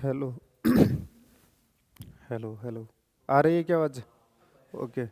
Hello. Hello hello. आ रही है क्या आवाज़? ओके।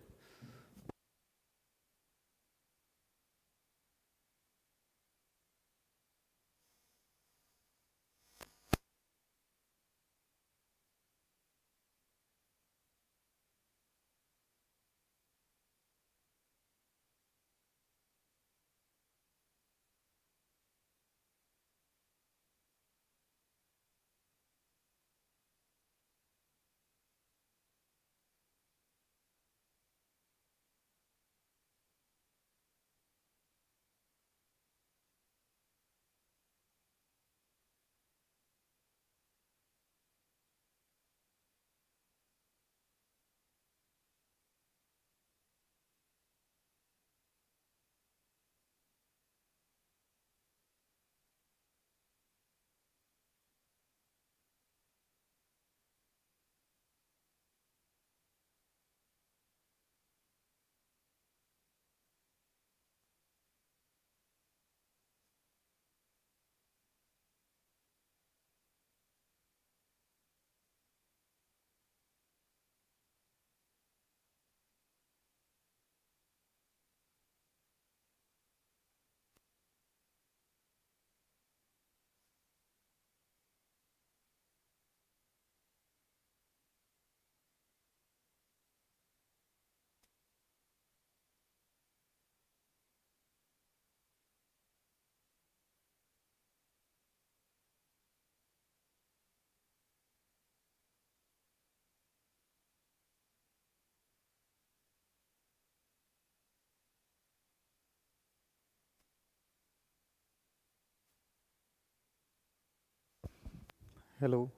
हेलो।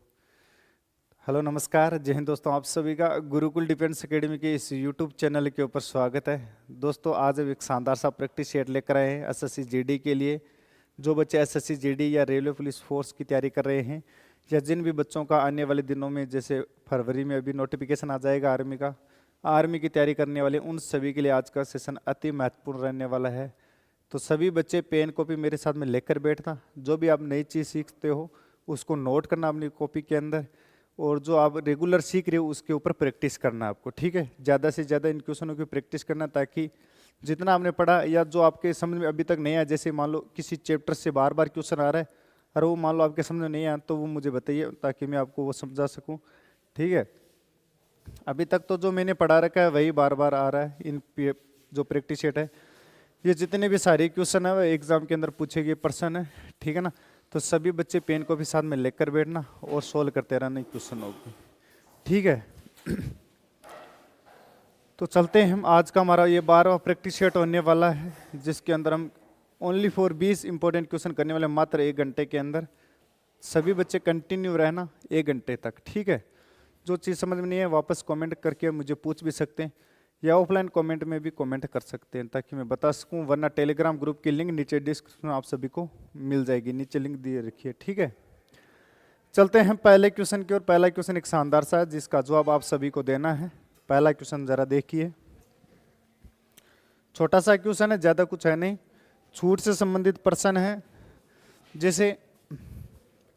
हेलो, नमस्कार, जय हिंद दोस्तों। आप सभी का गुरुकुल डिफेंस एकेडमी के इस यूट्यूब चैनल के ऊपर स्वागत है। दोस्तों, आज हम एक शानदार सा प्रैक्टिस सेट लेकर आए हैं एसएससी जीडी के लिए। जो बच्चे एसएससी जीडी या रेलवे पुलिस फोर्स की तैयारी कर रहे हैं, या जिन भी बच्चों का आने वाले दिनों में, जैसे फरवरी में अभी नोटिफिकेशन आ जाएगा आर्मी का, आर्मी की तैयारी करने वाले उन सभी के लिए आज का सेशन अति महत्वपूर्ण रहने वाला है। तो सभी बच्चे पेन कॉपी मेरे साथ में लेकर बैठना। जो भी आप नई चीज़ सीखते हो उसको नोट करना अपनी कॉपी के अंदर, और जो आप रेगुलर सीख रहे हो उसके ऊपर प्रैक्टिस करना आपको, ठीक है। ज़्यादा से ज़्यादा इन क्वेश्चनों की प्रैक्टिस करना, ताकि जितना आपने पढ़ा या जो आपके समझ में अभी तक नहीं आया, जैसे मान लो किसी चैप्टर से बार बार क्वेश्चन आ रहा है और वो मान लो आपके समझ में नहीं आया, तो वो मुझे बताइए ताकि मैं आपको वो समझा सकूँ, ठीक है। अभी तक तो जो मैंने पढ़ा रखा है वही बार बार आ रहा है। जो प्रैक्टिस सेट है, ये जितने भी सारे क्वेश्चन है वो एग्जाम के अंदर पूछे गए प्रश्न है, ठीक है ना। तो सभी बच्चे पेन को भी साथ में लेकर बैठना और सोल्व करते रहना क्वेश्चनों को, ठीक है। तो चलते हैं हम। आज का हमारा ये 12वां प्रैक्टिस सेट होने वाला है, जिसके अंदर हम ओनली फॉर 20 इंपॉर्टेंट क्वेश्चन करने वाले, मात्र 1 घंटे के अंदर। सभी बच्चे कंटिन्यू रहना 1 घंटे तक, ठीक है। जो चीज़ समझ में नहीं है वापस कमेंट करके मुझे पूछ भी सकते हैं, या ऑफलाइन कमेंट में भी कमेंट कर सकते हैं, ताकि मैं बता सकूं। वरना टेलीग्राम ग्रुप की लिंक नीचे डिस्क्रिप्शन में आप सभी को मिल जाएगी, नीचे लिंक दिए रखिए, ठीक है। चलते हैं पहले क्वेश्चन की ओर। पहला क्वेश्चन एक शानदार सा है, जिसका जवाब आप सभी को देना है। पहला क्वेश्चन जरा देखिए। छोटा सा क्वेश्चन है, ज़्यादा कुछ है नहीं, छूट से संबंधित प्रश्न है। जैसे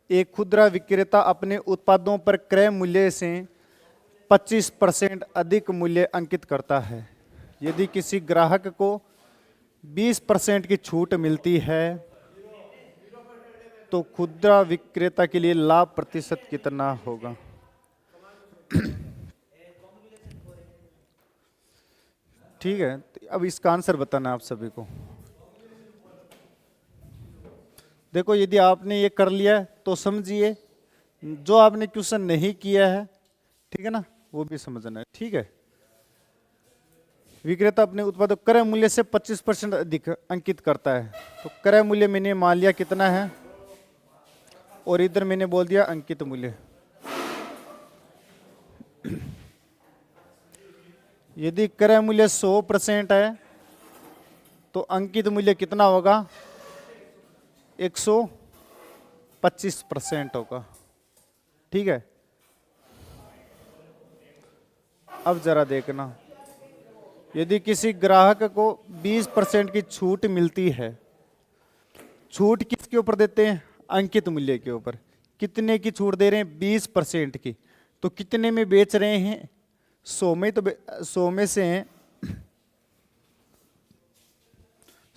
एक खुदरा विक्रेता अपने उत्पादों पर क्रय मूल्य से 25% अधिक मूल्य अंकित करता है। यदि किसी ग्राहक को 20% की छूट मिलती है, तो खुदरा विक्रेता के लिए लाभ प्रतिशत कितना होगा? ठीक है, तो अब इसका आंसर बताना आप सभी को। देखो, यदि आपने ये कर लिया है तो समझिए, जो आपने क्वेश्चन नहीं किया है, ठीक है ना, वो भी समझना है, ठीक है। विक्रेता अपने उत्पाद क्रय मूल्य से 25% अधिक अंकित करता है। तो क्रय मूल्य मैंने मान लिया कितना है, और इधर मैंने बोल दिया अंकित मूल्य। यदि क्रय मूल्य 100% है, तो अंकित मूल्य कितना होगा? 125% होगा, ठीक है। अब जरा देखना, यदि किसी ग्राहक को 20% की छूट मिलती है, छूट किसके ऊपर देते हैं? अंकित मूल्य के ऊपर। कितने की छूट दे रहे हैं? 20% की। तो कितने में बेच रहे हैं? 100 में। तो 100 में से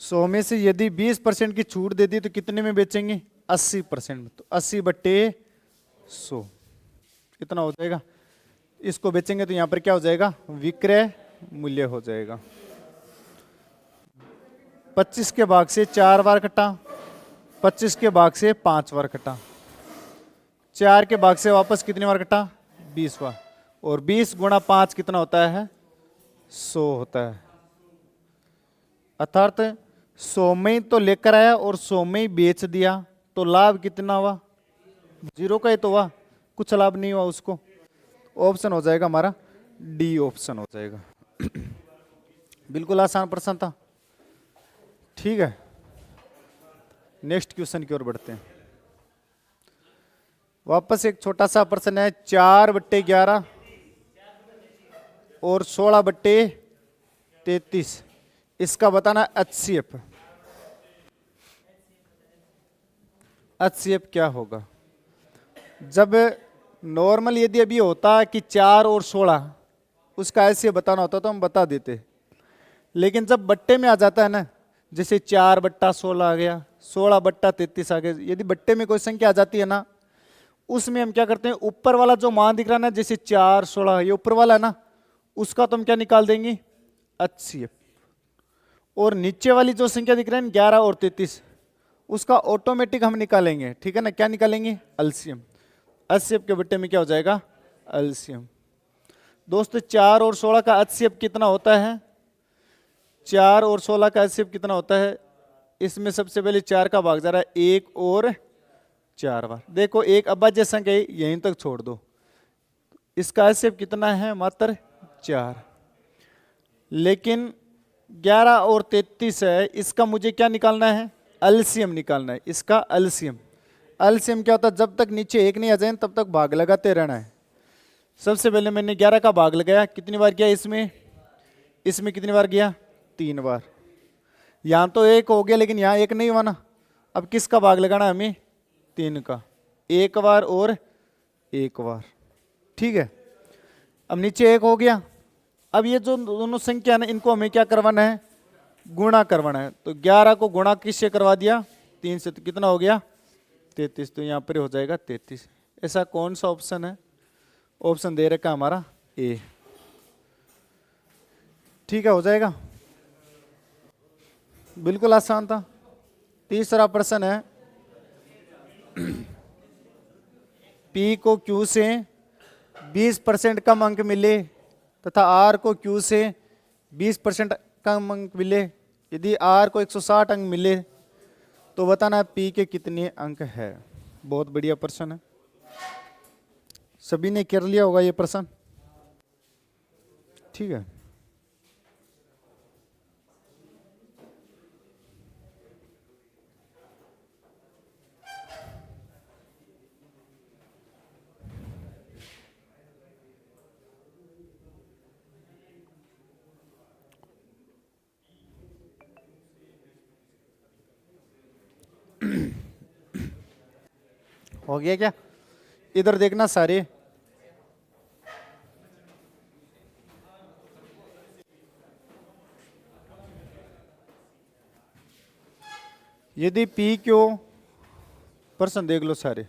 100 में से यदि 20% की छूट दे दी तो कितने में बेचेंगे? 80% में। तो 80/100 इतना हो जाएगा। इसको बेचेंगे तो यहां पर क्या हो जाएगा? विक्रय मूल्य हो जाएगा। 25 के भाग से 4 बार कटा, 25 के भाग से 5 बार कटा, 4 के भाग से वापस कितनी बार कटा? 20 बार। और 20 गुणा 5 कितना होता है? 100 होता है। अर्थात 100 में ही तो लेकर आया और 100 में ही बेच दिया, तो लाभ कितना हुआ? 0 का ही तो हुआ, कुछ लाभ नहीं हुआ उसको। ऑप्शन हो जाएगा हमारा डी ऑप्शन हो जाएगा। बिल्कुल आसान प्रश्न था। ठीक है, नेक्स्ट क्वेश्चन की ओर बढ़ते हैं। वापस एक छोटा सा प्रश्न है। 4/11 और 16/33 इसका बताना HCF। HCF क्या होगा? जब नॉर्मल यदि अभी होता कि 4 और 16 उसका ऐसे बताना होता तो हम बता देते, लेकिन जब बट्टे में आ जाता है ना, जैसे 4/16 आ गया, 16/33 आ गया, यदि बट्टे में कोई संख्या आ जाती है ना, उसमें हम क्या करते हैं? ऊपर वाला जो मान दिख रहा है ना, जैसे 4 16 ये ऊपर वाला है ना, उसका तो हम क्या निकाल देंगे? HCF। और नीचे वाली जो संख्या दिख रही है 11 और 33 उसका ऑटोमेटिक हम निकालेंगे। ठीक है ना? क्या निकालेंगे? LCM। HCF के बट्टे में क्या हो जाएगा? LCM। दोस्तों 4 और 16 का HCF कितना होता है? 4 और 16 का HCF कितना होता है? इसमें सबसे पहले 4 का भाग जा रहा है 1 और 4 बार। देखो एक अभाज्य संख्या यहीं तक छोड़ दो, इसका HCF कितना है? मात्र 4। लेकिन 11 और 33 है, इसका मुझे क्या निकालना है? LCM निकालना है। इसका LCM। LCM क्या होता है? जब तक नीचे 1 नहीं आ जाए तब तक भाग लगाते रहना है। सबसे पहले मैंने 11 का भाग लगाया, कितनी बार किया? इसमें कितनी बार किया? 3 बार। यहां तो 1 हो गया लेकिन यहां 1 नहीं हुआ ना, अब किसका भाग लगाना है हमें? 3 का। 1 बार और 1 बार। ठीक है, अब नीचे 1 हो गया। अब ये जो दोनों संख्या ना, इनको हमें क्या करवाना है? गुणा करवाना है। तो 11 को गुणा किससे करवा दिया? 3 से। तो कितना हो गया? 33। तो यहां पर हो जाएगा 33। ऐसा कौन सा ऑप्शन है? ऑप्शन दे रखा हमारा ए। ठीक है, हो जाएगा। बिल्कुल आसान था। तीसरा प्रश्न है। P को Q से 20% कम अंक मिले तथा R को Q से 20% कम अंक मिले। यदि R को 160 अंक मिले तो बताना P के कितने अंक है। बहुत बढ़िया प्रश्न है, सभी ने कर लिया होगा ये प्रश्न। ठीक है, हो गया क्या? इधर देखना सारे। यदि P क्यू प्रश्न देख लो सारे,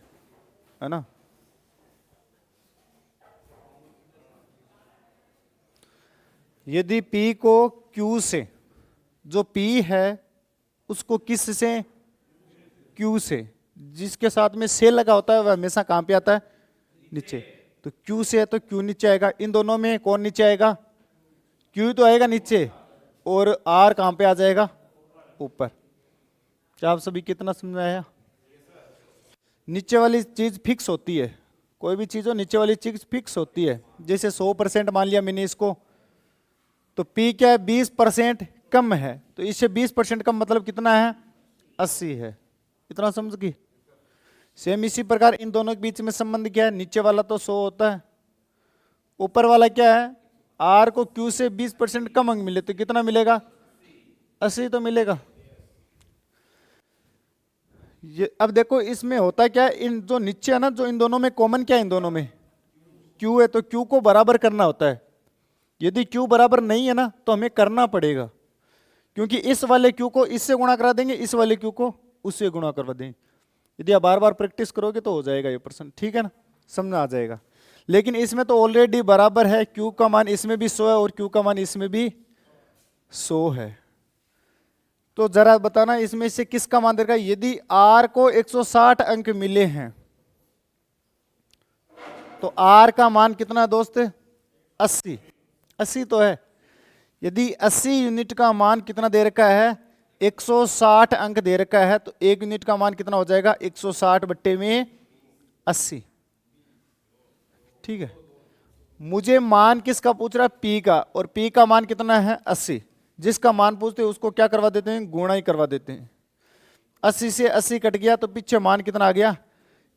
है ना? यदि P को Q से, जो P है उसको किस से? Q से। जिसके साथ में से लगा होता है वह हमेशा कहां पे आता है? नीचे। तो Q से है तो Q नीचे आएगा। इन दोनों में कौन नीचे आएगा? Q तो आएगा नीचे, और R कहां पे आ जाएगा? ऊपर। क्या आप सभी कितना समझ में आया? नीचे वाली चीज फिक्स होती है, कोई भी चीज हो नीचे वाली चीज फिक्स होती है। जैसे 100% मान लिया मैंने इसको, तो P क्या है? 20% कम है, तो इससे 20% कम मतलब कितना है? 80 है। इतना समझ गई? सेम इसी प्रकार इन दोनों के बीच में संबंध क्या है? नीचे वाला तो 100 होता है, ऊपर वाला क्या है? R को Q से 20% कम अंक मिले तो कितना मिलेगा? 80 तो मिलेगा। ये अब देखो इसमें होता क्या है, इन जो नीचे है ना, जो इन दोनों में कॉमन क्या है, इन दोनों में Q है, तो Q को बराबर करना होता है। यदि Q बराबर नहीं है ना तो हमें करना पड़ेगा, क्योंकि इस वाले Q को इससे गुणा करा देंगे, इस वाले Q को उससे गुणा करवा देंगे। यदि आप बार बार प्रैक्टिस करोगे तो हो जाएगा ये प्रश्न, ठीक है ना, समझ आ जाएगा। लेकिन इसमें तो ऑलरेडी बराबर है, Q का मान इसमें भी 100 है और Q का मान इसमें भी 100 है। तो जरा बताना इसमें से किसका मान देगा। यदि R को 160 अंक मिले हैं तो R का मान कितना है दोस्त, 80। 80 तो है। यदि 80 यूनिट का मान कितना दे रखा है, 160 अंक दे रखा है, तो 1 यूनिट का मान कितना हो जाएगा, 160 बट्टे में 80। ठीक है, मुझे मान किसका पूछ रहा है, P का, और P का मान कितना है, 80। जिसका मान पूछते हैं उसको क्या करवा देते हैं, गुणा ही करवा देते हैं। 80 से 80 कट गया तो पीछे मान कितना आ गया,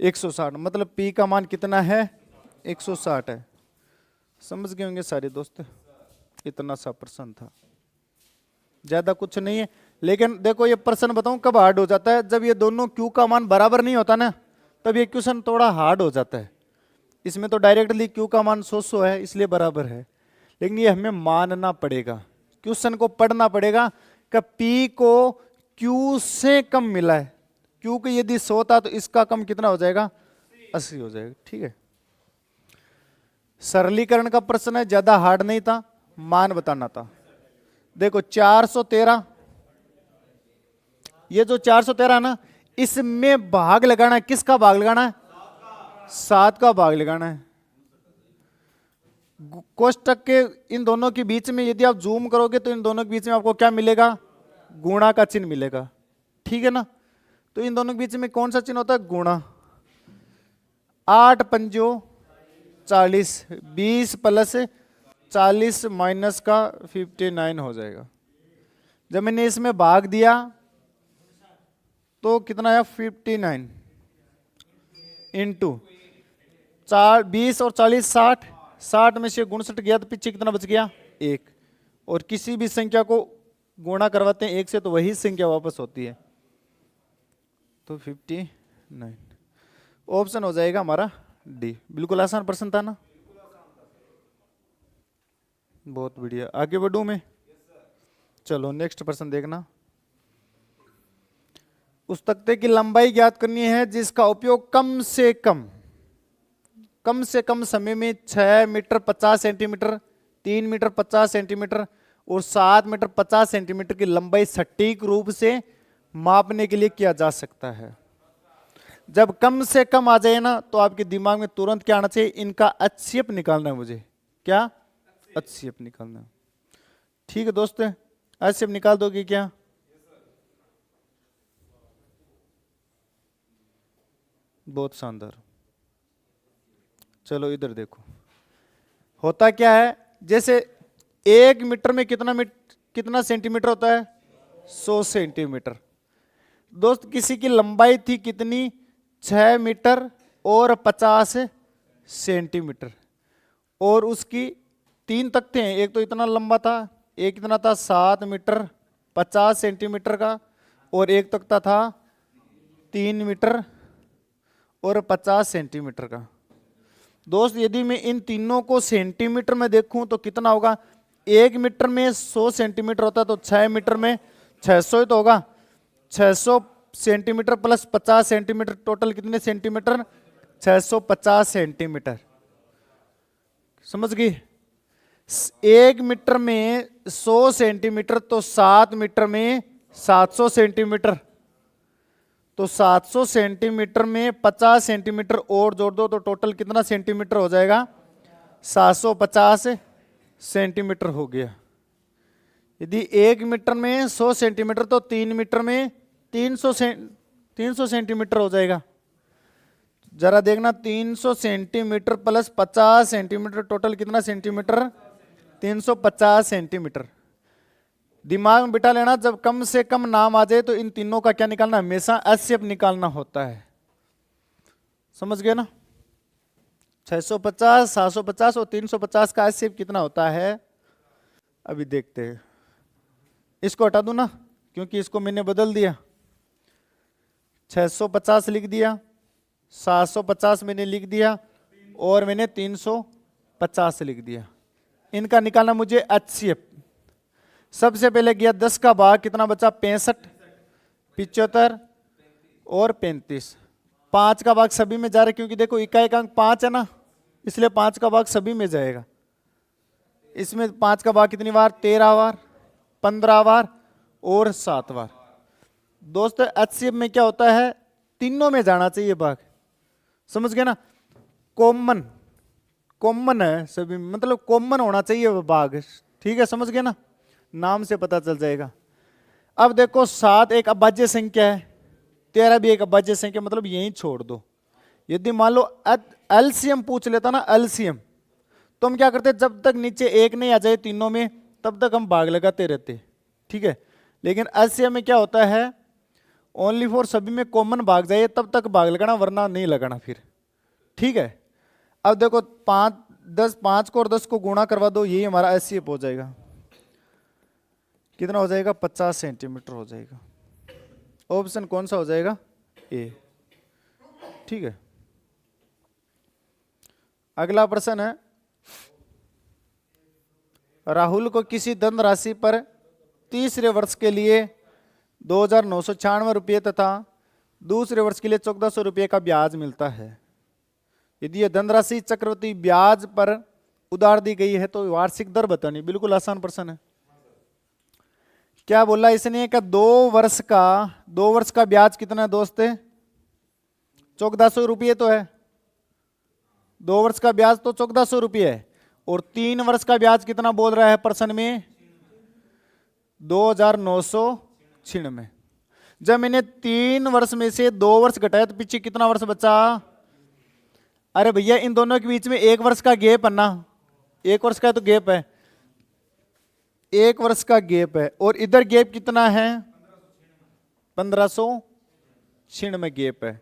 160। मतलब P का मान कितना है, 160 है। समझ गए होंगे सारे दोस्त, इतना सा प्रश्न था, ज्यादा कुछ नहीं है। लेकिन देखो ये प्रश्न बताऊं कब हार्ड हो जाता है, जब ये दोनों Q का मान बराबर नहीं होता ना, तब ये क्वेश्चन थोड़ा हार्ड हो जाता है। इसमें तो डायरेक्टली Q का मान 100 है इसलिए बराबर है, लेकिन ये हमें मानना पड़ेगा, क्वेश्चन को पढ़ना पड़ेगा कि P को Q से कम मिला है। Q को यदि 100 था तो इसका कम कितना हो जाएगा, 80 हो जाएगा। ठीक है, सरलीकरण का प्रश्न है, ज्यादा हार्ड नहीं था, मान बताना था। देखो 413, ये जो 413 ना, इसमें भाग लगाना है, किसका भाग लगाना है, 7 का भाग लगाना है। कोष्टक के इन दोनों के बीच में यदि आप जूम करोगे तो इन दोनों के बीच में आपको क्या मिलेगा, गुणा का चिन्ह मिलेगा। ठीक है ना, तो इन दोनों के बीच में कौन सा चिन्ह होता है, गुणा। 8 पंजो 40, 20 प्लस 40 माइनस का 59 हो जाएगा। जब मैंने इसमें भाग दिया तो कितना आया, 59 इंटू 20 और 40 60, 60 में से 59 गया तो पीछे कितना बच गया, 1। और किसी भी संख्या को गुणा करवाते हैं 1 से तो वही संख्या वापस होती है, तो 59 ऑप्शन हो जाएगा हमारा डी। बिल्कुल आसान प्रश्न था ना, बहुत बढ़िया। आगे बढ़ूं मैं, चलो नेक्स्ट प्रश्न देखना। उस तख्ते की लंबाई ज्ञात करनी है जिसका उपयोग कम से कम समय में 6 मीटर 50 सेंटीमीटर, 3 मीटर 50 सेंटीमीटर और 7 मीटर 50 सेंटीमीटर की लंबाई सटीक रूप से मापने के लिए किया जा सकता है। जब कम से कम आ जाए ना तो आपके दिमाग में तुरंत क्या आना चाहिए, इनका HCF निकालना है मुझे। क्या, HCF निकालना है। ठीक है दोस्त, HCF निकाल दोगे क्या, बहुत शानदार। चलो इधर देखो, होता क्या है, जैसे 1 मीटर में कितना सेंटीमीटर होता है, 100 सेंटीमीटर। दोस्त किसी की लंबाई थी कितनी, 6 मीटर और 50 सेंटीमीटर, और उसकी 3 तख्ते हैं, एक तो इतना लंबा था, एक इतना था 7 मीटर 50 सेंटीमीटर का, और एक तख्ता था 3 मीटर और 50 सेंटीमीटर का। दोस्त यदि मैं इन तीनों को सेंटीमीटर में देखूं तो कितना होगा, 1 मीटर में 100 सेंटीमीटर होता है तो 6 मीटर में 600 ही तो होगा। 600 सेंटीमीटर प्लस 50 सेंटीमीटर, टोटल कितने सेंटीमीटर, 650 सेंटीमीटर। समझ गई, 1 मीटर में 100 सेंटीमीटर तो 7 मीटर में 700 सेंटीमीटर, तो 700 सेंटीमीटर में 50 सेंटीमीटर और जोड़ दो तो टोटल कितना सेंटीमीटर हो जाएगा, 750 सेंटीमीटर हो गया। यदि 1 मीटर में 100 सेंटीमीटर तो 3 मीटर में 300 सेंटीमीटर हो जाएगा। जरा देखना, 300 सेंटीमीटर प्लस 50 सेंटीमीटर टोटल कितना सेंटीमीटर, 350 सेंटीमीटर। दिमाग में बिठा लेना, जब कम से कम नाम आ जाए तो इन तीनों का क्या निकालना, हमेशा HCF निकालना होता है। समझ गए ना, 650 750 और 350 का HCF कितना होता है, अभी देखते हैं। इसको हटा दूं ना, क्योंकि इसको मैंने बदल दिया। 650 लिख दिया, 750 मैंने लिख दिया और मैंने 350 लिख दिया। इनका निकालना मुझे HCF। सबसे पहले गया 10 का भाग, कितना बचा 65, 75 और 35। 5 का भाग सभी में जा रहा है क्योंकि देखो इकाई का अंक 5 है ना, इसलिए 5 का भाग सभी में जाएगा। इसमें 5 का भाग कितनी बार, 13 बार, 15 बार और 7 बार। दोस्तों HCF में क्या होता है, तीनों में जाना चाहिए भाग, समझ गए ना। कॉमन कॉमन है सभी, मतलब कॉमन होना चाहिए वो भाग, ठीक है, समझ गए ना, नाम से पता चल जाएगा। अब देखो 7 एक अभाज्य संख्या है, 13 भी एक अभाज्य संख्या, मतलब यही छोड़ दो। यदि मान लो एलसीएम पूछ लेता ना, एलसीएम, तो हम क्या करते, जब तक नीचे एक नहीं आ जाए तीनों में तब तक हम भाग लगाते रहते, ठीक है। लेकिन एलसीएम में क्या होता है, ओनली फॉर सभी में कॉमन भाग जाए तब तक भाग लगाना, वरना नहीं लगाना फिर, ठीक है। अब देखो 5 को और 10 को गुणा करवा दो, यही हमारा एलसीएम हो जाएगा। कितना हो जाएगा, 50 सेंटीमीटर हो जाएगा। ऑप्शन कौन सा हो जाएगा, ए, ठीक है। अगला प्रश्न है, राहुल को किसी धन राशि पर तीसरे वर्ष के लिए 2,996 रुपये तथा दूसरे वर्ष के लिए 1,400 रुपये का ब्याज मिलता है। यदि यह धनराशि चक्रवृद्धि ब्याज पर उधार दी गई है तो वार्षिक दर बतानी। बिल्कुल आसान प्रश्न है। क्या बोला इसने कि 2 वर्ष का ब्याज कितना है दोस्त, 1,400 रुपये तो है। 2 वर्ष का ब्याज तो 1,400 रुपये है, और 3 वर्ष का ब्याज कितना बोल रहा है प्रश्न में, 2,996। जब मैंने 3 वर्ष में से 2 वर्ष घटाया तो पीछे कितना वर्ष बचा, अरे भैया इन दोनों के बीच में 1 वर्ष का गैप है ना, 1 वर्ष का तो गैप है, 1 वर्ष का गैप है, और इधर गैप कितना है, 1596 गैप है।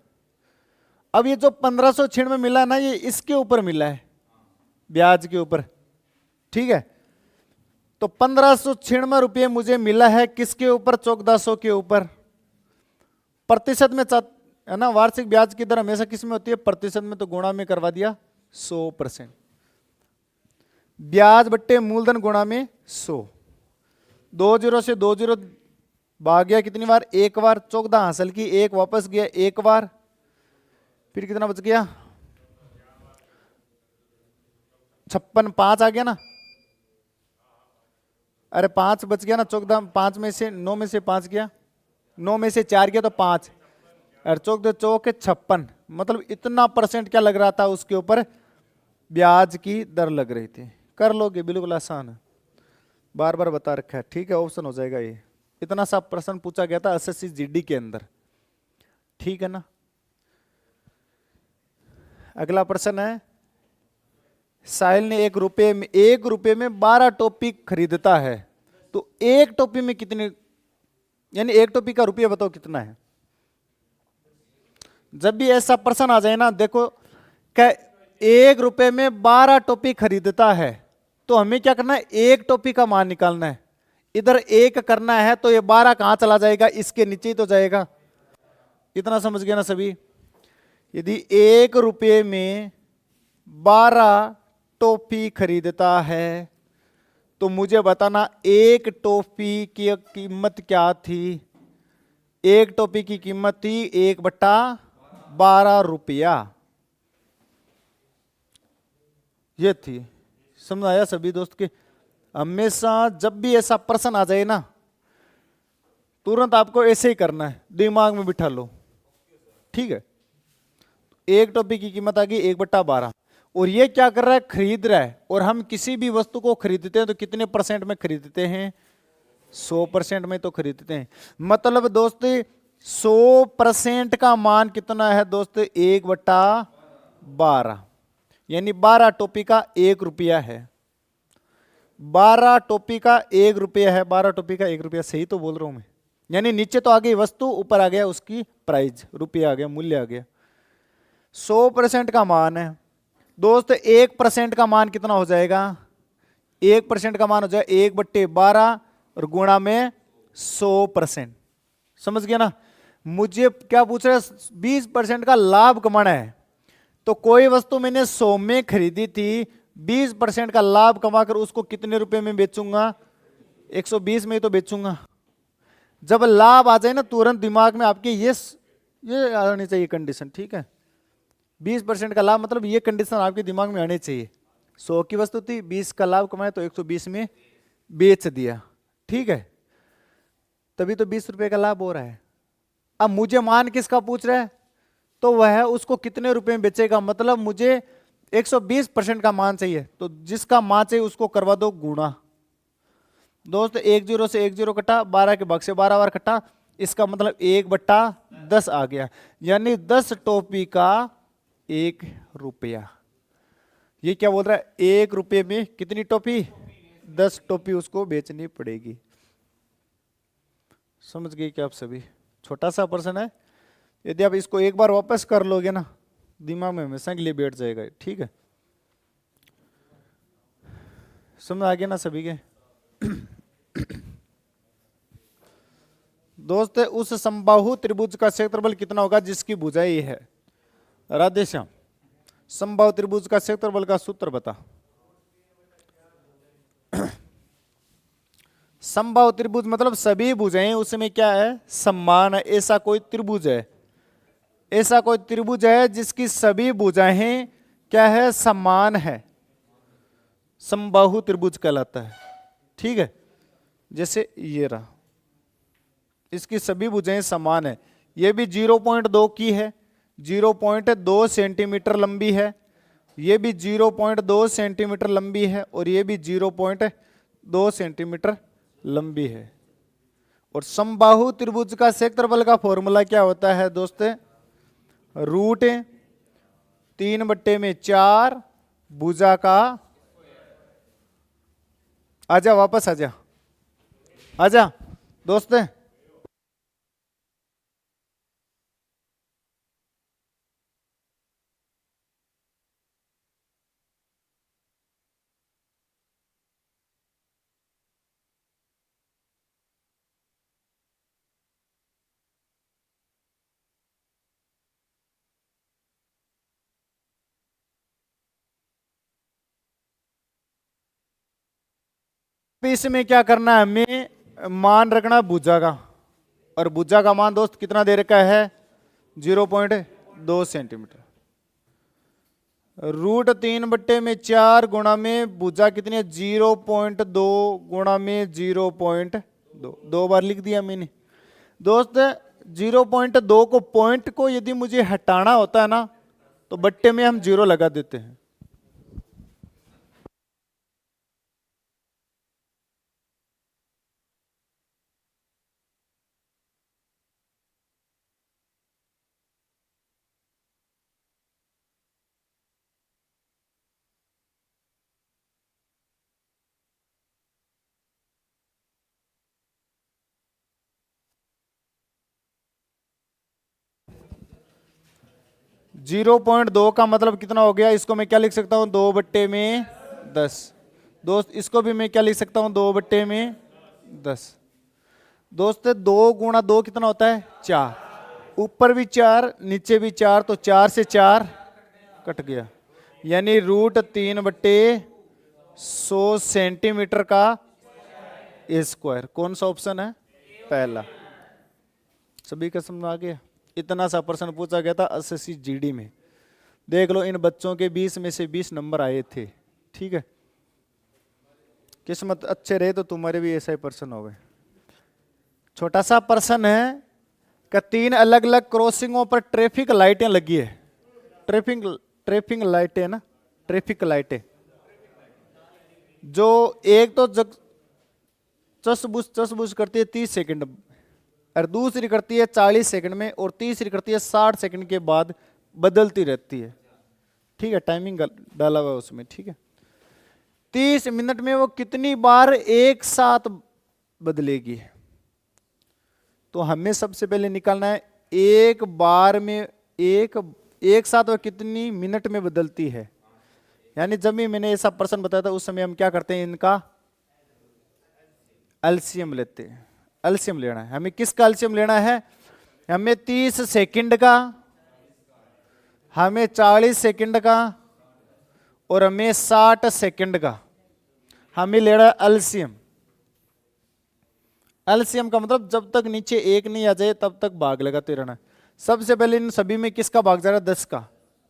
अब ये जो 1596 मिला है ना, ये इसके ऊपर मिला है, ब्याज के ऊपर, ठीक है। तो 1596 रुपये मुझे मिला है किसके ऊपर, 1,400 के ऊपर। प्रतिशत में है ना, वार्षिक ब्याज की दर हमेशा किस में होती है, प्रतिशत में, तो गुणा में करवा दिया 100%। ब्याज बट्टे मूलधन गुणा में 100। 2 0 से 2 0 भाग गया कितनी बार, 1 बार। 14 हासिल की, 1 वापस गया 1 बार, फिर कितना बच गया 56, 5 आ गया ना, अरे 5 बच गया ना, 14, 5 में से 9 में से 5 गया, 9 में से 4 गया तो 5, और 14 चौके 56, मतलब इतना % क्या लग रहा था उसके ऊपर, ब्याज की दर लग रही थी। कर लोगे, बिल्कुल आसान है, बार बार बता रखा है, ठीक है। ऑप्शन हो जाएगा ये। इतना सा प्रश्न पूछा गया था एसएससी जीडी के अंदर, ठीक है ना। अगला प्रश्न है, साहिल ने 1 रुपये में 12 टोपी खरीदता है, तो 1 टोपी में कितने, यानी 1 टोपी का रुपया बताओ कितना है। जब भी ऐसा प्रश्न आ जाए ना, देखो क्या 1 रुपये में 12 टोपी खरीदता है, तो हमें क्या करना है, 1 टोपी का मान निकालना है। इधर 1 करना है तो ये 12 कहां चला जाएगा, इसके नीचे ही तो जाएगा। इतना समझ गया ना सभी। यदि 1 रुपये में 12 टोपी खरीदता है तो मुझे बताना 1 टोपी की कीमत क्या थी। 1 टोपी की कीमत थी 1/12 रुपया, ये थी। समझ आया सभी दोस्त के। हमेशा जब भी ऐसा प्रश्न आ जाए ना, तुरंत आपको ऐसे ही करना है, दिमाग में बिठा लो, ठीक है। 1 टोपी की कीमत आ गई 1/12, और ये क्या कर रहा है, खरीद रहा है। और हम किसी भी वस्तु को खरीदते हैं तो कितने % में खरीदते हैं, 100% में तो खरीदते हैं। मतलब दोस्त 100% का मान कितना है दोस्त, 1/12, यानी 12 टोपी का 1 रुपया है। 12 टोपी का 1 रुपया है, 12 टोपी का 1 रुपया, सही तो बोल रहा हूं मैं। यानी नीचे तो आ गई वस्तु, ऊपर आ गया उसकी प्राइस, रुपया आ गया, मूल्य आ गया। 100% का मान है दोस्त। 1% का मान कितना हो जाएगा, 1% का मान हो जाएगा 1/12 और गुणा में 100%। समझ गया ना। मुझे क्या पूछ रहा है, 20% का लाभ कमाना है। तो कोई वस्तु मैंने 100 में खरीदी थी, 20% का लाभ कमाकर उसको कितने रुपए में बेचूंगा, 120 में ही तो बेचूंगा। जब लाभ आ जाए ना, तुरंत दिमाग में आपके ये आनी चाहिए कंडीशन, ठीक है। 20% का लाभ मतलब ये कंडीशन आपके दिमाग में आनी चाहिए। 100 की वस्तु थी, 20 का लाभ कमाया तो 120 में बेच दिया, ठीक है, तभी तो 20 रुपए का लाभ हो रहा है। अब मुझे मान किसका पूछ रहा है, तो वह उसको कितने रुपए में बेचेगा, मतलब मुझे 120% का मान चाहिए, तो जिसका मान चाहिए उसको करवा दो गुणा। दोस्त 10 से 10 कटा, 12 के भाग से 12 बार कटा, इसका मतलब 1/10 आ गया, यानी 10 टोपी का 1 रुपया। ये क्या बोल रहा है, 1 रुपये में कितनी टोपी, 10 टोपी उसको बेचनी पड़ेगी। समझ गए क्या आप सभी? छोटा सा प्रश्न है, यदि आप इसको एक बार वापस कर लोगे ना, दिमाग में हमेशा के लिए बैठ जाएगा, ठीक है। समझ आ गया ना सभी के? दोस्त उस समबाहु त्रिभुज का क्षेत्रफल कितना होगा जिसकी भुजाएं है? राधेश्याम, समबाहु त्रिभुज का क्षेत्रफल का सूत्र बता। समबाहु त्रिभुज मतलब सभी भुजाएं उसमें क्या है, समान है। ऐसा कोई त्रिभुज है, ऐसा कोई त्रिभुज है जिसकी सभी भुजाएं क्या है, समान है, समबाहु त्रिभुज कहलाता है, ठीक है। जैसे ये रहा, इसकी सभी भुजाएं समान है, ये भी 0.2 की है, 0.2 सेंटीमीटर लंबी है, ये भी 0.2 सेंटीमीटर लंबी है, और ये भी 0.2 सेंटीमीटर लंबी है। और समबाहु त्रिभुज का क्षेत्रफल का फॉर्मूला क्या होता है दोस्तों, √3/4 भुजा का, आजा वापस आजा, आजा दोस्तों, इसमें क्या करना है, हमें मान रखना भुजा का, और भुजा का मान दोस्त कितना दे रखा है, 0.2 सेंटीमीटर। √3/4 गुणा में भुजा कितनी है, 0.2 गुणा में 0.2, 2 बार लिख दिया मैंने दोस्त। 0.2 को पॉइंट को यदि मुझे हटाना होता है ना, तो बट्टे में हम 0 लगा देते हैं। जीरो पॉइंट 2 का मतलब कितना हो गया, इसको मैं क्या लिख सकता हूं, 2/10। दोस्त इसको भी मैं क्या लिख सकता हूं, 2/10। दोस्त 2 गुणा 2 कितना होता है, 4, ऊपर भी 4 नीचे भी 4, तो 4 से 4 कट गया, यानी √3/100 सेंटीमीटर का स्क्वायर। कौन सा ऑप्शन है, पहला। सभी का समझ आ गया? इतना सा प्रश्न पूछा गया था एसएससी जीडी में, देख लो इन बच्चों के 20 में से 20 नंबर आए थे, ठीक है। किस्मत अच्छे रहे तो तुम्हारे भी ऐसा ही प्रश्न हो गए। छोटा सा प्रश्न है कि 3 अलग अलग क्रॉसिंगों पर ट्रैफिक लाइटें लगी है, ट्रैफिक लाइटें ना, ट्रैफिक लाइटें, जो एक तो चसबुस करती है 30 सेकंड, और दूसरी करती है 40 सेकंड में, और तीसरी करती है 60 सेकंड के बाद बदलती रहती है, ठीक है। टाइमिंग डाला हुआ है उसमें, ठीक है। 30 मिनट में वो कितनी बार एक साथ बदलेगी, तो हमें सबसे पहले निकालना है एक बार में एक साथ वो कितनी मिनट में बदलती है। यानी जब भी मैंने ऐसा प्रश्न बताया था उस समय हम क्या करते हैं, इनका एलसीएम लेते हैं। एलसीएम लेना है हमें, किसका एलसीएम लेना है, हमें 30 सेकंड का, हमें 40 सेकंड का और हमें 60 सेकंड का हमें ले रहा है एलसीएम। एलसीएम का मतलब जब तक नीचे एक नहीं आ जाए तब तक भाग लगाते रहना। सबसे पहले इन सभी में किसका भाग जा रहा है? 10 का।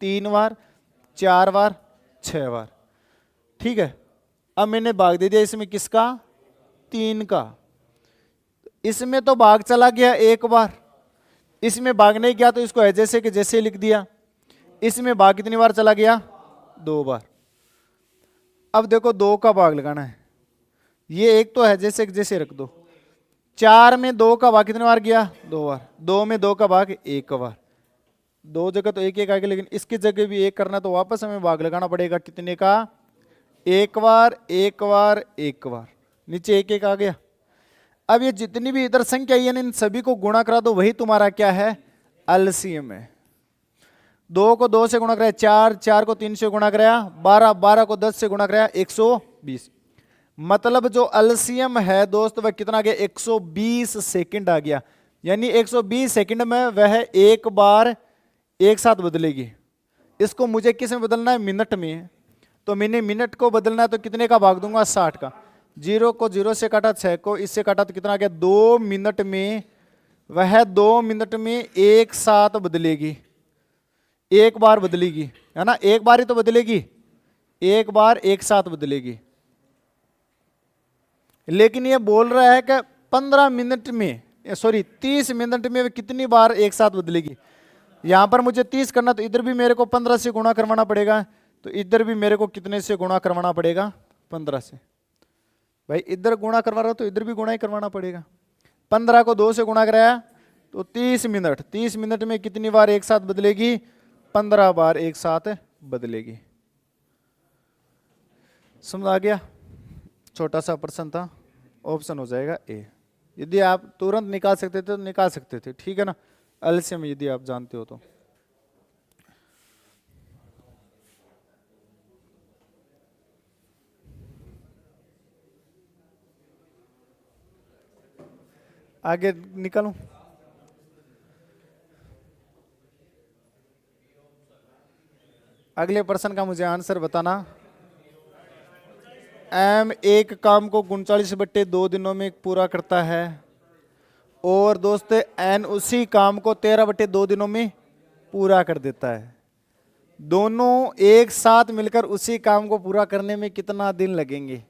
3 बार, 4 बार, 6 बार। ठीक है, अब मैंने भाग दे दिया इसमें किसका? 3 का। इसमें तो भाग चला गया 1 बार, इसमें भाग नहीं गया तो इसको जैसे कि जैसे लिख दिया। इसमें भाग कितनी बार चला गया? 2 बार। अब देखो 2 का भाग लगाना है, ये एक तो है जैसे कि जैसे रख दो। 4 में 2 का भाग कितनी बार गया? 2 बार। 2 में 2 का भाग 1 बार। 2 जगह तो 1 1 आ गया, लेकिन इसकी जगह भी 1 करना तो वापस हमें भाग लगाना पड़ेगा। कितने का? 1 बार, 1 बार, 1 बार। नीचे 1 1 आ गया। अब ये जितनी भी इधर संख्या है इन सभी को गुणा करा दो, वही तुम्हारा क्या है? एलसीएम है। 2 को 2 से गुणा कराया 4, 4 को 3 से गुणा कराया 12, 12 को 10 से गुणा कराया 120। मतलब जो एलसीएम है दोस्त वह कितना आ गया? 120 सेकंड आ गया। यानी 120 सेकंड में वह 1 बार एक साथ बदलेगी। इसको मुझे किस में बदलना है? मिनट में। तो मैंने मिनट को बदलना है तो कितने का भाग दूंगा? 60 का। 0 को 0 से काटा, 6 को इससे काटा तो कितना आ गया? 2 मिनट में वह 2 मिनट में एक साथ बदलेगी। एक बार बदलेगी, है ना? एक बार ही तो बदलेगी, एक बार एक साथ बदलेगी। लेकिन ये बोल रहा है कि 15 मिनट में, सॉरी 30 मिनट में कितनी बार एक साथ बदलेगी। यहां पर मुझे 30 करना तो इधर भी मेरे को 15 से गुणा करवाना पड़ेगा, तो इधर भी मेरे को कितने से गुणा करवाना पड़ेगा? 15 से। भाई इधर गुणा करवा रहा हो तो इधर भी गुणा ही करवाना पड़ेगा। 15 को 2 से गुणा कराया तो 30 मिनट। 30 मिनट में कितनी बार एक साथ बदलेगी? 15 बार एक साथ बदलेगी। समझ आ गया? छोटा सा प्रश्न था, ऑप्शन हो जाएगा ए। यदि आप तुरंत निकाल सकते थे तो निकाल सकते थे, ठीक है ना? एलसीएम यदि आप जानते हो तो। आगे निकालूं? अगले प्रश्न का मुझे आंसर बताना। एम एक काम को 39/2 दिनों में पूरा करता है और दोस्त एन उसी काम को 13/2 दिनों में पूरा कर देता है। दोनों एक साथ मिलकर उसी काम को पूरा करने में कितना दिन लगेंगे?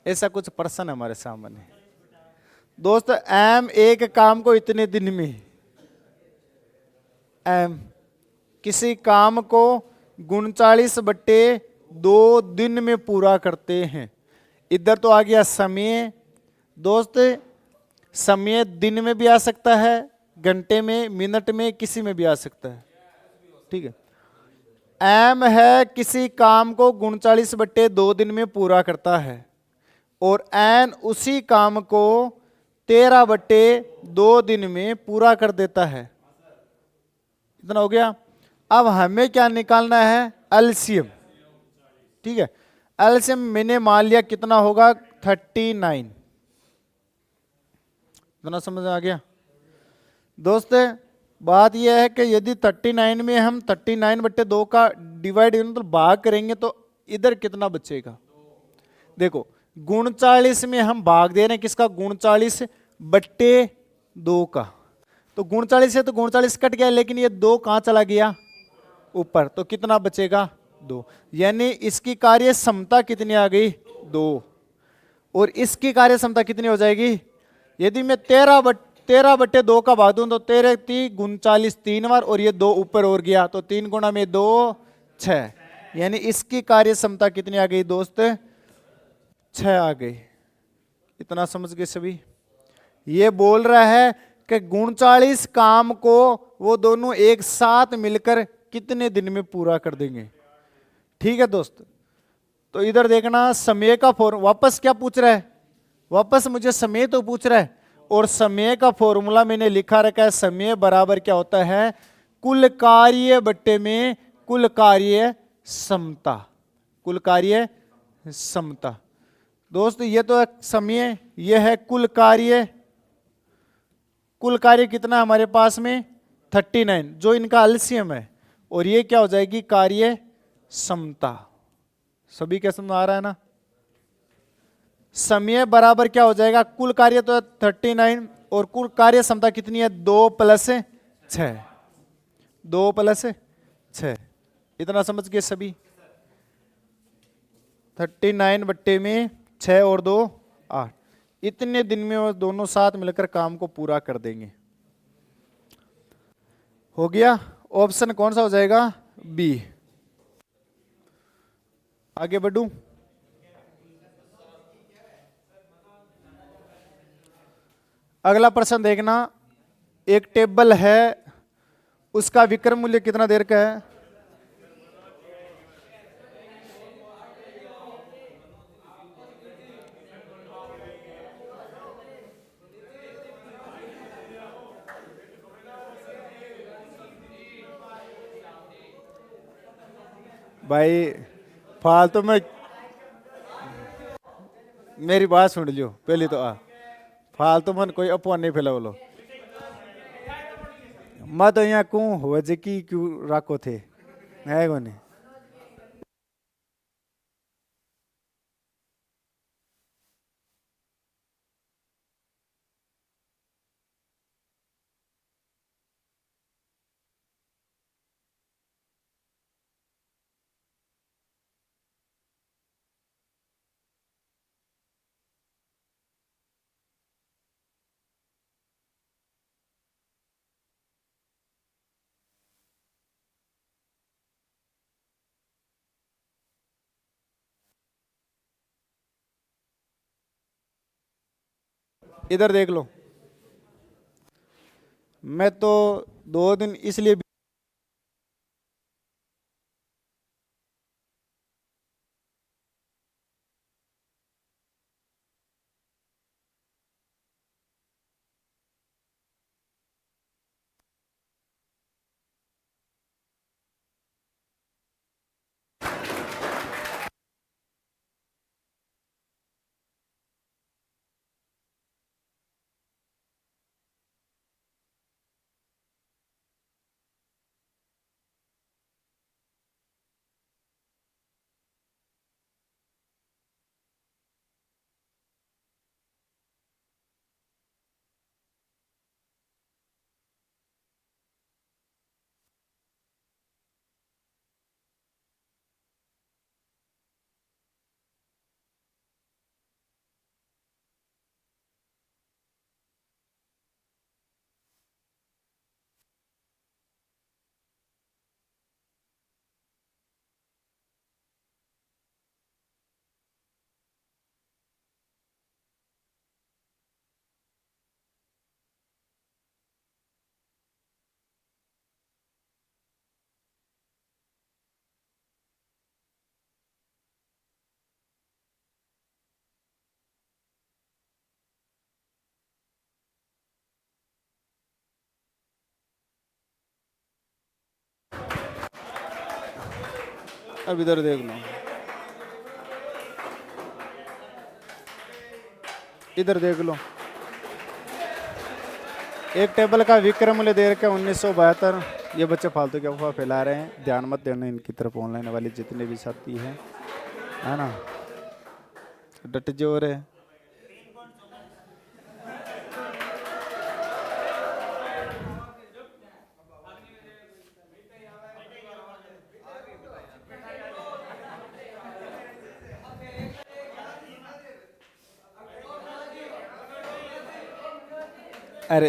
ऐसा कुछ प्रश्न है हमारे सामने। दोस्त एम एक काम को इतने दिन में, एम किसी काम को 39/2 दिन में पूरा करते हैं। इधर तो आ गया समय। दोस्त समय दिन में भी आ सकता है, घंटे में, मिनट में, किसी में भी आ सकता है, ठीक है। एम है किसी काम को 39/2 दिन में पूरा करता है और एन उसी काम को 13/2 दिन में पूरा कर देता है। इतना हो गया। अब हमें क्या निकालना है? एलसीएम, ठीक है। एलसीएम मैंने मान लिया कितना होगा? 39। इतना समझ में आ गया? दोस्त बात यह है कि यदि 39 में हम 39/2 का डिवाइड तो भाग करेंगे तो इधर कितना बचेगा? देखो 39 में हम भाग दे रहे हैं किसका? 39/2 का। तो 39 से तो 39 कट गया, लेकिन ये 2 कहां चला गया? ऊपर। तो कितना बचेगा? 2। यानी इसकी कार्य क्षमता कितनी आ गई? 2। और इसकी कार्य क्षमता कितनी हो जाएगी? यदि मैं 13/2 का भाग दूं तो 13 × 39 3 बार, और ये 2 ऊपर और गया तो 3 गुणा में 2 6। यानी इसकी कार्य क्षमता कितनी आ गई दोस्त? 6 आ गई। इतना समझ गए सभी? ये बोल रहा है कि 39 काम को वो दोनों एक साथ मिलकर कितने दिन में पूरा कर देंगे, ठीक है दोस्त। तो इधर देखना, समय का वापस क्या पूछ रहा है? वापस मुझे समय तो पूछ रहा है, और समय का फॉर्मूला मैंने लिखा रखा है। समय बराबर क्या होता है? कुल कार्य बट्टे में कुल कार्य क्षमता। कुल कार्य क्षमता। दोस्त ये तो समय, ये है कुल कार्य कुल कार्य कितना है हमारे पास में 39, जो इनका एलसीएम है, और ये क्या हो जाएगी कार्य क्षमता। सभी क्या समझ आ रहा है ना? समय बराबर क्या हो जाएगा, कुल कार्य तो 39 और कुल कार्य क्षमता कितनी है 2+6, 2+6, इतना समझ गए सभी। 39 बट्टे में 6 और 2 8, इतने दिन में वो दोनों साथ मिलकर काम को पूरा कर देंगे। हो गया। ऑप्शन कौन सा हो जाएगा, बी। आगे बढ़ूं। अगला प्रश्न देखना, एक टेबल है, उसका विक्रम मूल्य कितना देर का है। भाई फालतू में मेरी बात सुन लियो पहले तो फालतू मन कोई अफवाह नहीं फैलाओ लो। मैं तो यहाँ कूँ हो जे की क्यों राखो थे है को नहीं। इधर देख लो, मैं तो 2 दिन इसलिए अब इधर देख लो, इधर देख लो, एक टेबल का विक्रम मूल्य दे रखा है 1972। ये बच्चे फालतू की अफवाह फैला रहे हैं, ध्यान मत देना इनकी तरफ, ऑनलाइन वाले जितने भी साथी हैं, है ना, डट जोर है। अरे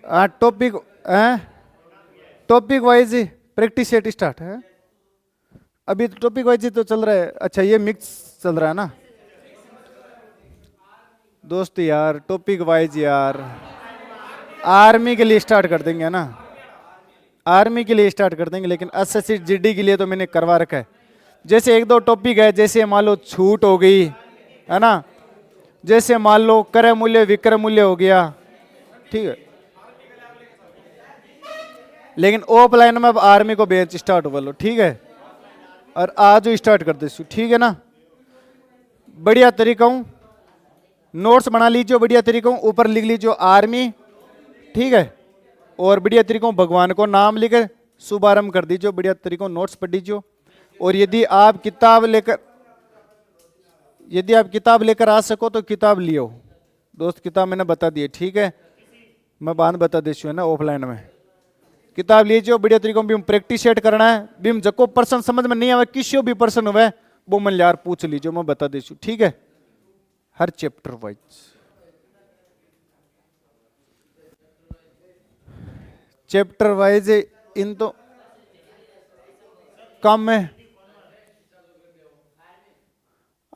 topic topic wise practice set start है। अभी तो टॉपिक वाइज ही तो चल रहा है। अच्छा ये मिक्स चल रहा है ना दोस्त यार, टॉपिक वाइज यार आर्मी के लिए स्टार्ट कर देंगे ना, आर्मी के लिए स्टार्ट कर देंगे, लेकिन एसएससी जीडी के लिए तो मैंने करवा रखा है। जैसे एक दो टॉपिक है, जैसे मान लो छूट हो गई है ना, जैसे मान लो क्रय मूल्य विक्रय मूल्य हो गया, ठीक है। लेकिन ऑफलाइन में अब आर्मी को बेंच स्टार्ट हो लो, ठीक है, और आज स्टार्ट कर दे, ठीक है ना। बढ़िया तरीका हूं, नोट्स बना लीजिए, बढ़िया तरीका हूं, ऊपर लिख लीजिए आर्मी, ठीक है, और बढ़िया तरीकों भगवान को नाम लेकर शुभारंभ कर दीजिए, बढ़िया तरीकों नोट्स पढ़ दीजिए। और यदि आप किताब लेकर आ सको तो किताब लियो दोस्त, किताब मैंने बता दी है, ठीक है, मैं बाद बता देती हूँ ना। ऑफलाइन में किताब लीजिए, बढ़िया तरीकों भी प्रैक्टिस सेट करना है। भी जको पर्सन समझ में नहीं आवे, किसी भी पर्सन हुए वो मन यार पूछ लीजिए, मैं बता देती हूँ, ठीक है, हर चैप्टर वाइज। चैप्टर वाइज इन तो कम है।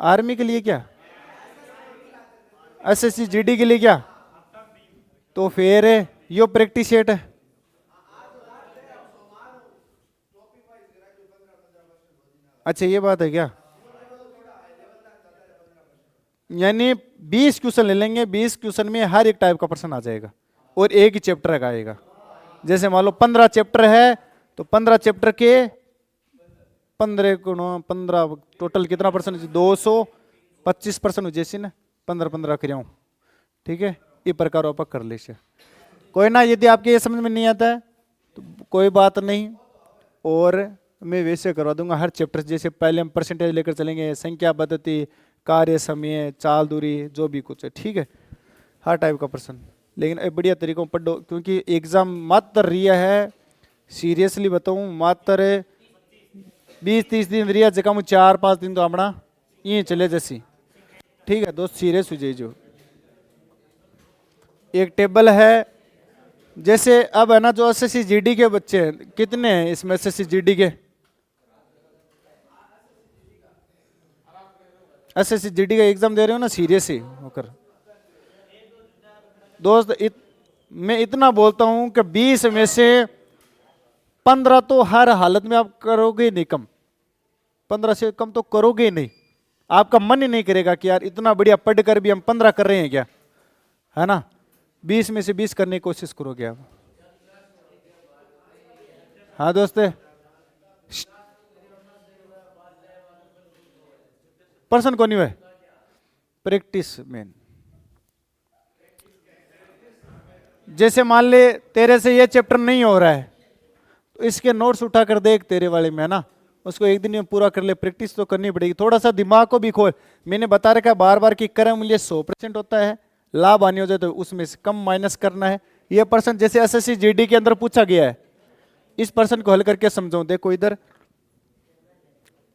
आर्मी के लिए क्या, एसएससी जीडी के लिए क्या, तो फिर यो प्रैक्टिस सेट है। अच्छा ये बात है क्या, यानी 20 क्वेश्चन ले लेंगे, 20 क्वेश्चन में हर एक टाइप का प्रश्न आ जाएगा और एक ही चैप्टर का आएगा। जैसे मान लो 15 चैप्टर है तो 15 चैप्टर के 15 टोटल कितना परसेंट, 225% जैसे ना 15 कराऊं, ठीक है, ये प्रकार आप कर ले। कोई ना, यदि आपके ये समझ में नहीं आता है तो कोई बात नहीं, और मैं वैसे करवा दूंगा हर चैप्टर। जैसे पहले हम परसेंटेज लेकर चलेंगे, संख्या पद्धति, कार्य समय, चाल दूरी, जो भी कुछ है, ठीक है, हर टाइप का प्रश्न। लेकिन एक बढ़िया तरीकों पढ़ो, क्योंकि एग्जाम मात्र रिया है, सीरियसली बताऊं, मात्र 20-30 दिन रिया, जगह में 4-5 दिन तो अपना ये चले जैसी, ठीक है दोस्त, सीरियस हो जाइए। जो एक टेबल है, जैसे अब है ना, जो एसएससी जीडी के बच्चे हैं, कितने हैं इसमें एसएससी जीडी के, एसएससी जीडी का एग्जाम दे रहे हो ना सीरियस ही होकर दोस्त। मैं इतना बोलता हूं कि 20 में से 15 तो हर हालत में आप करोगे नहीं, कम 15 से कम तो करोगे ही नहीं। आपका मन ही नहीं करेगा कि यार इतना बढ़िया पढ़ कर भी हम 15 कर रहे हैं क्या, है ना। 20 में से 20 करने की कोशिश करोगे आप। हाँ दोस्त, पर्सन को नहीं हुआ, प्रैक्टिस मेन। जैसे मान ले तेरे से ये चैप्टर नहीं हो रहा है तो इसके नोट्स उठा कर देख तेरे वाले में, है ना, उसको एक दिन में पूरा कर ले। प्रैक्टिस तो करनी पड़ेगी, थोड़ा सा दिमाग को भी खोल। मैंने बता रखा है बार बार कि क्रय मूल्य 100% होता है, लाभ हानि हो जाए तो उसमें से कम माइनस करना है। ये पर्सन जैसे एसएससी जीडी के अंदर पूछा गया है, इस पर्सन को हल करके समझाऊं। देखो इधर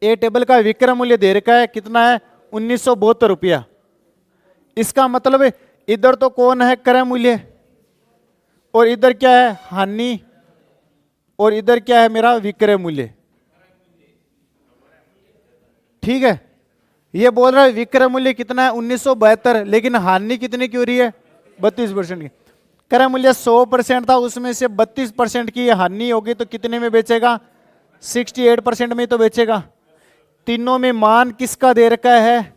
ए टेबल का विक्रय मूल्य दे रखा है, कितना है, 1972 रुपया। इसका मतलब है इधर तो कौन है, क्रय मूल्य, और इधर क्या है, हानि, और इधर क्या है, मेरा विक्रय मूल्य, ठीक है। ये बोल रहा है विक्रय मूल्य कितना है, 1972, लेकिन हानि कितने की हो रही है, 32% की। क्रय मूल्य 100% था, उसमें से 32% की हानि होगी तो कितने में बेचेगा, 68% में तो बेचेगा। तीनों में मान किसका दे रखा है,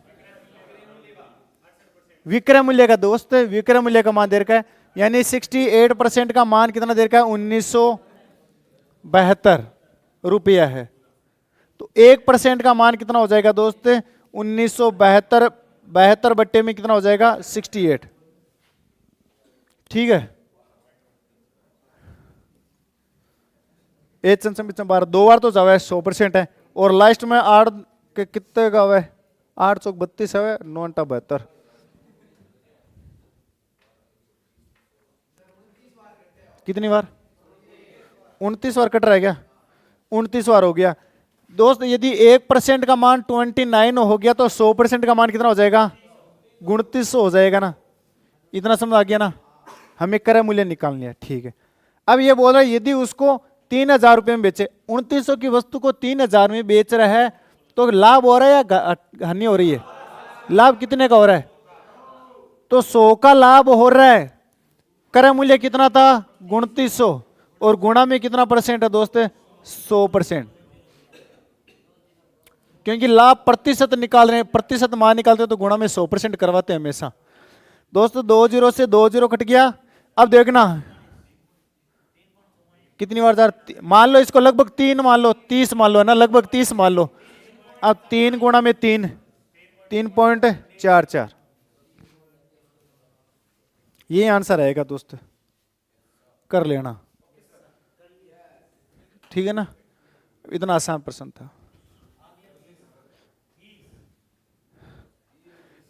विक्रय मूल्य का दोस्त, विक्रय मूल्य का मान दे रखा है, यानी 68% का मान कितना दे रखा है, 1972 रुपया है। तो 1% का मान कितना हो जाएगा दोस्त, 1972 बट्टे में कितना हो जाएगा, 68, ठीक है। 12 दो बार तो जावे 100% है, और लास्ट में 8 के कितने का हुआ, 8 चौक 32 है, 9 अंटा 72, कितनी बार, 29 बार कट रहा है क्या, 29 बार हो गया दोस्त। यदि 1% का मान 29 हो गया तो 100% का मान कितना हो जाएगा, 2900 हो जाएगा ना। इतना समझ आ गया ना, हमें क्रय मूल्य निकालनी है, ठीक है। अब ये बोल रहा है यदि उसको 3,000 रुपये में बेचे, 2900 की वस्तु को 3,000 में बेच रहा है, तो लाभ हो रहा है या हानि हो रही है? लाभ कितने का हो रहा है? तो 100 का लाभ हो रहा है। क्रय मूल्य कितना था? 2900, और गुणा में कितना परसेंट है दोस्त? 100%। क्योंकि लाभ प्रतिशत निकाल रहे हैं, प्रतिशत मान निकालते हैं तो गुणा में 100% करवाते हैं हमेशा। दोस्तों 2 0 से 2 0 कट गया। अब देखना कितनी बार जा, मान लो इसको लगभग 3 मान लो, 30 मान लो ना, लगभग 30 मान लो। अब 3 गुणा में 3, 3.44, ये आंसर आएगा दोस्त, कर लेना, ठीक है ना। इतना आसान प्रश्न था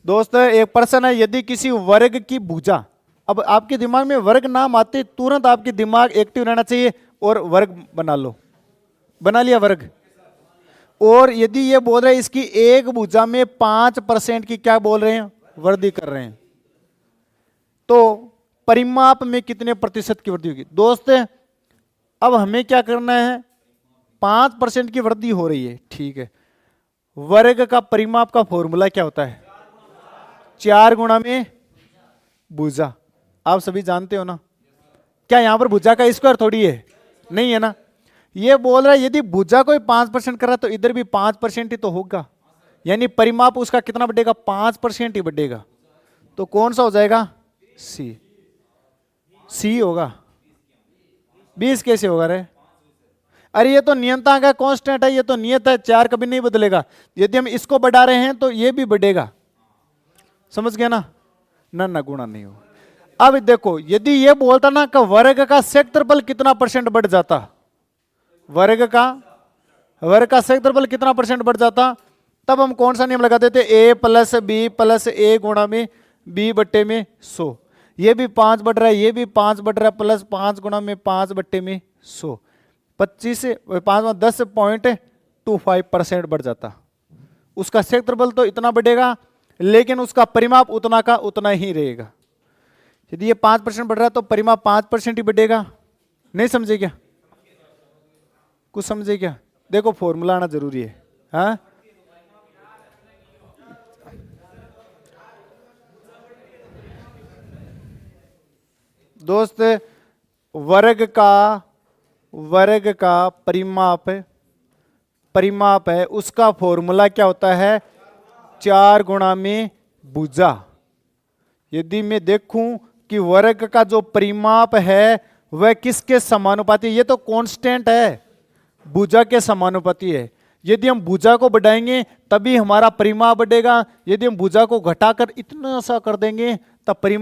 दोस्त। एक प्रश्न है, यदि किसी वर्ग की भुजा, अब आपके दिमाग में वर्ग नाम आते तुरंत आपके दिमाग एक्टिव रहना चाहिए और वर्ग बना लो। बना लिया वर्ग। और यदि ये बोल रहे हैं इसकी एक भुजा में 5% की क्या बोल रहे हैं? वृद्धि कर रहे हैं, तो परिमाप में कितने प्रतिशत की वृद्धि होगी? दोस्त अब हमें क्या करना है, 5% की वृद्धि हो रही है, ठीक है। वर्ग का परिमाप का फॉर्मूला क्या होता है? 4 गुणा में भुजा, आप सभी जानते हो ना। क्या यहां पर भुजा का स्क्वायर थोड़ी है? नहीं है ना। ये बोल रहा है यदि भुजा कोई 5% कर रहा है तो इधर भी 5% ही तो होगा, यानी परिमाप उसका कितना बढ़ेगा? 5% ही बढ़ेगा। तो कौन सा हो जाएगा? सी। सी होगा। 20 कैसे होगा रे? अरे ये तो नियंत्रण का कांस्टेंट है, ये तो नियत है, 4 कभी नहीं बदलेगा। यदि हम इसको बढ़ा रहे हैं तो ये भी बढ़ेगा, समझ गया ना। ना ना गुणा नहीं हो। अब देखो यदि ये बोलता ना कि वर्ग का क्षेत्रफल कितना परसेंट बढ़ जाता, वर्ग का क्षेत्रफल कितना परसेंट बढ़ जाता, तब हम कौन सा नियम लगा देते? a प्लस बी प्लस ए गुणा में b बट्टे में 100। ये भी 5 बढ़ रहा है, ये भी 5 बढ़ रहा है, प्लस 5 गुणा में 5 बट्टे में 100, 25 5 10.25% बढ़ जाता। उसका क्षेत्रफल तो इतना बढ़ेगा, लेकिन उसका परिमाप उतना का उतना ही रहेगा। यदि ये 5% बढ़ रहा है तो परिमाप 5% ही बढ़ेगा। नहीं समझे क्या? कुछ समझे क्या? देखो फॉर्मूला आना जरूरी है। हाँ दोस्त, वर्ग का परिमाप है, उसका फॉर्मूला क्या होता है? 4 गुणा में भुजा। यदि मैं देखूं कि वर्ग का जो परिमाप है वह किसके समानुपाती, ये तो कांस्टेंट है, भुजा के समानुपाती है। यदि हम भुजा को बढ़ाएंगे तभी हमारा परिमाप बढ़ेगा, यदि हम भुजा को घटाकर इतना सा कर देंगे तब परिमाप